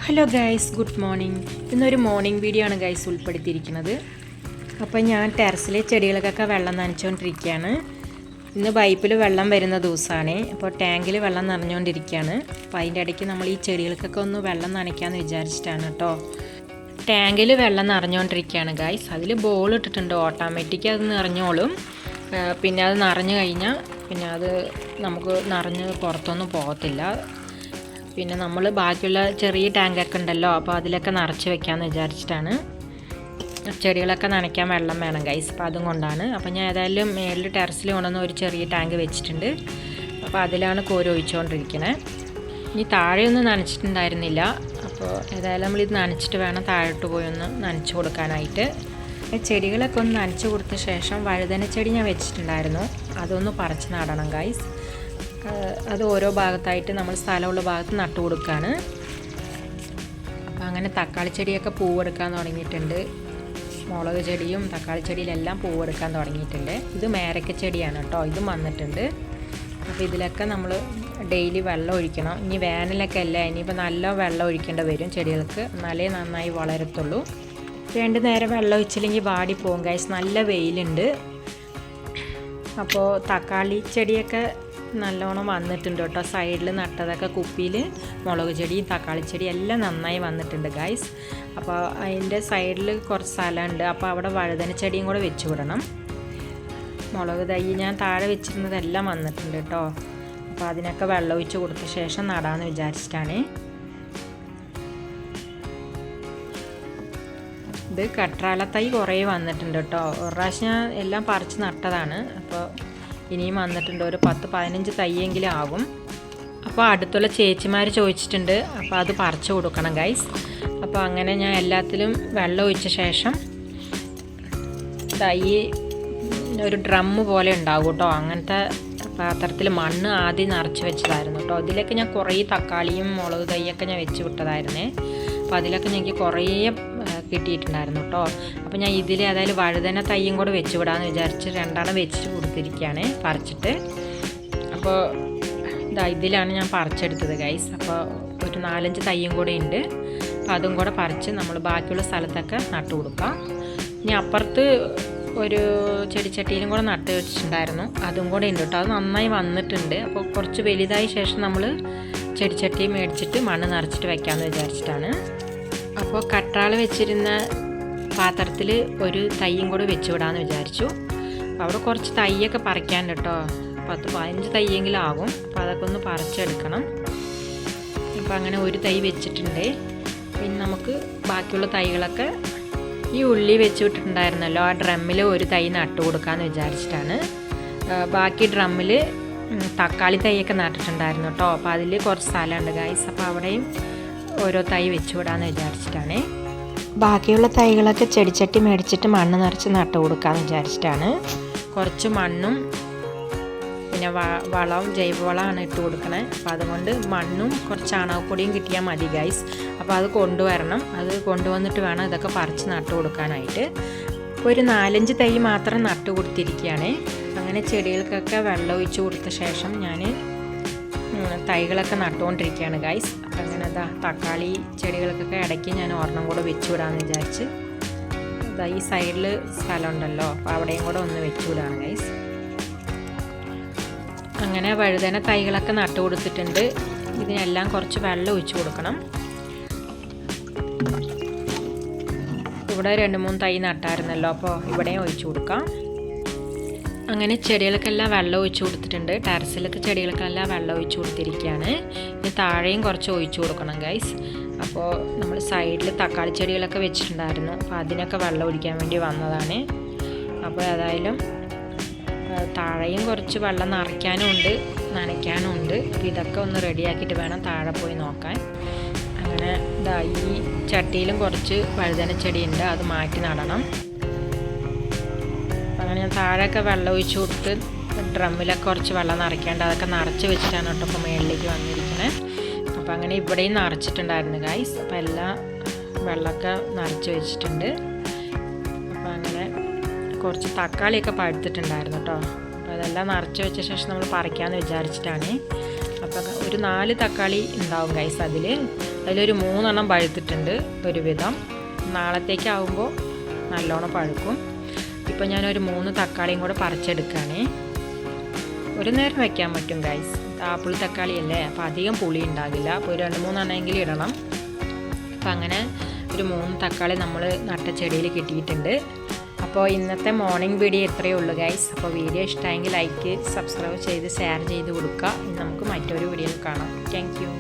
Hello guys, good morning. ഇന്നൊരു morning video ആണ് guys ഉൾപ്പെടുത്തിയിരിക്കുന്നത്. അപ്പോൾ ഞാൻ ടെറസിലെ ചെടികൾക്കൊക്കെ വെള്ളം നനച്ചുകൊണ്ടിരിക്കുകയാണ്. ഇന്ന് പൈപ്പിൽ വെള്ളം വരുന്ന ദിവസമാണ്. അപ്പോൾ ടാങ്കിൽ വെള്ളം നിറഞ്ഞുകൊണ്ടിരിക്കുകയാണ്. അപ്പോൾ അതിൻ്റെ ഇടയ്ക്ക് നമ്മൾ ഈ ചെടികൾക്കൊക്കെ ഒന്ന് വെള്ളം നനയ്ക്കാമെന്ന് വിചാരിച്ചിട്ടാണ് കേട്ടോ. ടാങ്കിൽ വെള്ളം നിറഞ്ഞുകൊണ്ടിരിക്കുകയാണ് ഗൈസ്. അതിൽ ബോൾ ഇട്ടിട്ടുണ്ട്, ഓട്ടോമാറ്റിക് അത് നിറഞ്ഞോളും. പിന്നെ അത് നിറഞ്ഞു കഴിഞ്ഞാൽ പിന്നെ അത് നമുക്ക് നിറഞ്ഞ് പുറത്തൊന്നും പോകത്തില്ല. പിന്നെ നമ്മൾ ബാക്കിയുള്ള ചെറിയ ടാങ്കൊക്കെ ഉണ്ടല്ലോ, അപ്പോൾ അതിലൊക്കെ നിറച്ച് വെക്കാമെന്ന് വിചാരിച്ചിട്ടാണ്. ചെടികളൊക്കെ നനയ്ക്കാൻ വെള്ളം വേണം ഗൈസ്, അപ്പോൾ അതും കൊണ്ടാണ്. അപ്പോൾ ഞാൻ ഏതായാലും മേളിൽ ടെറസിൽ കൊണ്ടുവന്ന് ഒരു ചെറിയ ടാങ്ക് വെച്ചിട്ടുണ്ട്. അപ്പോൾ അതിലാണ് കോരി ഒഴിച്ചുകൊണ്ടിരിക്കുന്നത്. ഇനി താഴെയൊന്നും നനച്ചിട്ടുണ്ടായിരുന്നില്ല. അപ്പോൾ ഏതായാലും നമ്മളിത് നനച്ചിട്ട് വേണം താഴോട്ട് പോയി ഒന്ന് നനച്ച് കൊടുക്കാനായിട്ട്. ചെടികളൊക്കെ ഒന്ന് നനച്ച് കൊടുത്ത ശേഷം വഴുതന ചെടി ഞാൻ വെച്ചിട്ടുണ്ടായിരുന്നു, അതൊന്ന് പറിച്ച് നടണം ഗൈസ്. അത് ഓരോ ഭാഗത്തായിട്ട് നമ്മൾ സ്ഥലമുള്ള ഭാഗത്ത് നട്ടു കൊടുക്കുകയാണ്. അപ്പോൾ അങ്ങനെ തക്കാളി ചെടിയൊക്കെ പൂവെടുക്കാൻ തുടങ്ങിയിട്ടുണ്ട്. മുളക് ചെടിയും തക്കാളി ചെടിയിലെല്ലാം പൂവെടുക്കാൻ തുടങ്ങിയിട്ടുണ്ട്. ഇത് മേരക്ക ചെടിയാണ് കേട്ടോ, ഇതും വന്നിട്ടുണ്ട്. അപ്പോൾ ഇതിലൊക്കെ നമ്മൾ ഡെയിലി വെള്ളം ഒഴിക്കണം. ഇനി വേനലൊക്കെ അല്ലേ, ഇനിയിപ്പോൾ നല്ല വെള്ളം ഒഴിക്കേണ്ടി വരും ചെടികൾക്ക്, എന്നാലേ നന്നായി വളരത്തുള്ളൂ. 2 നേരം വെള്ളം ഒഴിച്ചില്ലെങ്കിൽ വാടിപ്പോകും ഗൈസ്, നല്ല വെയിലുണ്ട്. അപ്പോൾ തക്കാളി ചെടിയൊക്കെ നല്ലോണം വന്നിട്ടുണ്ട് കേട്ടോ. സൈഡിൽ നട്ടതൊക്കെ കുപ്പിയിൽ മുളക് ചെടിയും തക്കാളി ചെടിയും എല്ലാം നന്നായി വന്നിട്ടുണ്ട് ഗൈസ്. അപ്പോൾ അതിൻ്റെ സൈഡിൽ കുറച്ച് സ്ഥലമുണ്ട്, അപ്പോൾ അവിടെ വഴുതന ചെടിയും കൂടെ വെച്ച് വിടണം. മുളക് തൈ ഞാൻ താഴെ വെച്ചിരുന്നതെല്ലാം വന്നിട്ടുണ്ട് കേട്ടോ. അപ്പോൾ അതിനൊക്കെ വെള്ളം ഒഴിച്ച് കൊടുത്ത ശേഷം നടാമെന്ന് വിചാരിച്ചിട്ടാണ്. ഇത് കട്രാല തൈ കുറേ വന്നിട്ടുണ്ട് കേട്ടോ. ഒരു പ്രാവശ്യം ഞാൻ എല്ലാം പറിച്ച് നട്ടതാണ്. അപ്പോൾ ഇനിയും വന്നിട്ടുണ്ട്, ഒരു 10-15 തൈയെങ്കിലും ആകും. അപ്പോൾ അടുത്തുള്ള ചേച്ചിമാർ ചോദിച്ചിട്ടുണ്ട്, അപ്പോൾ അത് പറിച്ചു കൊടുക്കണം ഗൈസ്. അപ്പോൾ അങ്ങനെ ഞാൻ എല്ലാത്തിലും വെള്ളം ഒഴിച്ച ശേഷം തൈ ഒരു ഡ്രമ്മ് പോലെ ഉണ്ടാകും കേട്ടോ. അങ്ങനത്തെ പാത്രത്തിൽ മണ്ണ് ആദ്യം നിറച്ച് വെച്ചതായിരുന്നു കേട്ടോ. അതിലൊക്കെ ഞാൻ കുറേ തക്കാളിയും മുളക് തൈയൊക്കെ ഞാൻ വെച്ച് വിട്ടതായിരുന്നേ. അപ്പോൾ അതിലൊക്കെ എനിക്ക് കുറേ കിട്ടിയിട്ടുണ്ടായിരുന്നു കേട്ടോ. അപ്പോൾ ഞാൻ ഇതിൽ അതായത് വഴുതന തൈയും കൂടെ വെച്ച് വിടാമെന്ന് വിചാരിച്ച് 2 വെച്ച് കൊടുത്തിരിക്കുകയാണ് പറിച്ചിട്ട്. അപ്പോൾ ഇതിലാണ് ഞാൻ പറിച്ചെടുത്തത് ഗൈസ്. അപ്പോൾ ഒരു 4-5 തൈയും കൂടെ ഉണ്ട്. അപ്പോൾ അതും കൂടെ പറിച്ച് നമ്മൾ ബാക്കിയുള്ള സ്ഥലത്തൊക്കെ നട്ടു കൊടുക്കാം. ഇനി അപ്പുറത്ത് ഒരു ചെടിച്ചട്ടിയിലും കൂടെ നട്ട് വെച്ചിട്ടുണ്ടായിരുന്നു, അതും കൂടെ ഉണ്ട് കേട്ടോ. അത് നന്നായി വന്നിട്ടുണ്ട്. അപ്പോൾ കുറച്ച് വലുതായ ശേഷം നമ്മൾ ചെടിച്ചട്ടി മേടിച്ചിട്ട് മണ്ണ് നിറച്ചിട്ട് വെക്കാമെന്ന് വിചാരിച്ചിട്ടാണ്. അപ്പോൾ കട്രാൾ വെച്ചിരുന്ന പാത്രത്തിൽ ഒരു തൈയും കൂടെ വെച്ച് വിടാമെന്ന് വിചാരിച്ചു. അവിടെ കുറച്ച് തൈയൊക്കെ പറിക്കാനുണ്ട് കേട്ടോ. 10-15 തൈയെങ്കിലും ആകും. അപ്പോൾ അതൊക്കെ ഒന്ന് പറിച്ചെടുക്കണം. അപ്പോൾ അങ്ങനെ ഒരു തൈ വെച്ചിട്ടുണ്ട്. പിന്നെ നമുക്ക് ബാക്കിയുള്ള തൈകളൊക്കെ ഈ ഉള്ളി വെച്ച് വിട്ടിട്ടുണ്ടായിരുന്നല്ലോ, ആ ഡ്രമ്മിൽ ഒരു തൈ നട്ടു കൊടുക്കാമെന്ന് വിചാരിച്ചിട്ടാണ്. ബാക്കി ഡ്രമ്മിൽ തക്കാളി തൈയൊക്കെ നട്ടിട്ടുണ്ടായിരുന്നു കേട്ടോ. അപ്പോൾ അതിൽ കുറച്ച് സ്ഥലമുണ്ട് ഗൈസ്. അപ്പോൾ അവിടെയും ഓരോ തൈ വെച്ച് വിടാമെന്ന് വിചാരിച്ചിട്ടാണ്. ബാക്കിയുള്ള തൈകളൊക്കെ ചെടിച്ചട്ടി മേടിച്ചിട്ട് മണ്ണ് നിറച്ച് നട്ടു കൊടുക്കാമെന്ന് വിചാരിച്ചിട്ടാണ്. കുറച്ച് മണ്ണും പിന്നെ വളവും ജൈവവളമാണ് ഇട്ട് കൊടുക്കണേ. അപ്പോൾ അതുകൊണ്ട് മണ്ണും കുറച്ച് ചാണകപ്പൊടിയും കിട്ടിയാൽ മതി ഗൈസ്. അപ്പോൾ അത് കൊണ്ടുവരണം. അത് കൊണ്ടുവന്നിട്ട് വേണം ഇതൊക്കെ പറിച്ച് നട്ടു കൊടുക്കാനായിട്ട്. ഒരു 4-5 തൈ മാത്രം നട്ടു കൊടുത്തിരിക്കുകയാണ്. അങ്ങനെ ചെടികൾക്കൊക്കെ വെള്ളം ഒഴിച്ച് കൊടുത്ത ശേഷം ഞാൻ തൈകളൊക്കെ നട്ടുകൊണ്ടിരിക്കുകയാണ് ഗൈസ്. അപ്പം അങ്ങനെ തക്കാളി ചെടികൾക്കൊക്കെ ഇടയ്ക്ക് ഞാൻ ഒരെണ്ണം കൂടെ വെച്ച് വിടാമെന്ന് വിചാരിച്ച് ഈ സൈഡിൽ സ്ഥലമുണ്ടല്ലോ, അപ്പോൾ അവിടെയും കൂടെ ഒന്ന് വെച്ച് വിടാണ് ഗൈസ്. അങ്ങനെ വഴുതന തൈകളൊക്കെ നട്ടു കൊടുത്തിട്ടുണ്ട്. ഇതിനെല്ലാം കുറച്ച് വെള്ളം ഒഴിച്ച് കൊടുക്കണം. ഇവിടെ 2-3 തൈ നട്ടായിരുന്നല്ലോ, അപ്പോൾ ഇവിടെയും ഒഴിച്ച് കൊടുക്കാം. അങ്ങനെ ചെടികൾക്കെല്ലാം വെള്ളം ഒഴിച്ച് കൊടുത്തിട്ടുണ്ട്. ടെറസിലൊക്കെ ചെടികൾക്കെല്ലാം വെള്ളം ഒഴിച്ച് കൊടുത്തിരിക്കുകയാണ്. ഇനി താഴെയും കുറച്ച് ഒഴിച്ച് കൊടുക്കണം ഗൈസ്. അപ്പോൾ നമ്മൾ സൈഡിൽ തക്കാളി ചെടികളൊക്കെ വെച്ചിട്ടുണ്ടായിരുന്നു, അപ്പോൾ അതിനൊക്കെ വെള്ളം ഒഴിക്കാൻ വേണ്ടി വന്നതാണ്. അപ്പോൾ ഏതായാലും താഴെയും കുറച്ച് വെള്ളം നിറയ്ക്കാനും ഉണ്ട്, നനയ്ക്കാനും ഉണ്ട്. അപ്പോൾ ഇതൊക്കെ ഒന്ന് റെഡിയാക്കിയിട്ട് വേണം താഴെ പോയി നോക്കാൻ. അങ്ങനെ ഈ ചട്ടിയിലും കുറച്ച് വഴുതന ചെടിയുണ്ട്, അത് മാറ്റി നടണം. അങ്ങനെ ഞാൻ താഴെയൊക്കെ വെള്ളം ഒഴിച്ച് കൊടുത്ത് ഡ്രമ്മിലൊക്കെ കുറച്ച് വെള്ളം നിറയ്ക്കാണ്ട് അതൊക്കെ നിറച്ച് വെച്ചിട്ടാണ് കേട്ടോ ഇപ്പോൾ മുകളിലേക്ക് വന്നിരിക്കുന്നത്. അപ്പോൾ അങ്ങനെ ഇവിടെയും നിറച്ചിട്ടുണ്ടായിരുന്നു ഗൈസ്. അപ്പോൾ എല്ലാ വെള്ളമൊക്കെ നിറച്ച് വെച്ചിട്ടുണ്ട്. അപ്പോൾ അങ്ങനെ കുറച്ച് തക്കാളിയൊക്കെ പഴുത്തിട്ടുണ്ടായിരുന്നു കേട്ടോ. അപ്പോൾ അതെല്ലാം നിറച്ച് വെച്ച ശേഷം നമ്മൾ പറിക്കാമെന്ന് വിചാരിച്ചിട്ടാണ്. അപ്പോൾ ഒരു 4 തക്കാളി ഉണ്ടാവും ഗൈസ് അതിൽ. അതിലൊരു 3 പഴുത്തിട്ടുണ്ട് ഒരുവിധം. നാളത്തേക്കാവുമ്പോൾ നല്ലോണം പഴുക്കും. ഇപ്പോൾ ഞാനൊരു 3 തക്കാളിയും കൂടെ പറിച്ചെടുക്കുകയാണ്. ഒരു നേരം വെക്കാൻ പറ്റും ഗൈസ്. ആപ്പിൾ തക്കാളി അല്ലേ, അപ്പോൾ അധികം പുളി ഉണ്ടാകില്ല. അപ്പോൾ ഒരു 2-3 ഇടണം. അപ്പോൾ അങ്ങനെ ഒരു 3 തക്കാളി നമ്മൾ നട്ട ചെടിയിൽ കിട്ടിയിട്ടുണ്ട്. അപ്പോൾ ഇന്നത്തെ മോർണിംഗ് വീഡിയോ ഇത്രയേ ഉള്ളൂ ഗൈസ്. അപ്പോൾ വീഡിയോ ഇഷ്ടമായെങ്കിൽ ലൈക്ക്, സബ്സ്ക്രൈബ് ചെയ്ത് ഷെയർ ചെയ്ത് കൊടുക്കുക. ഇനി നമുക്ക് മറ്റൊരു വീഡിയോയിൽ കാണാം. Thank you.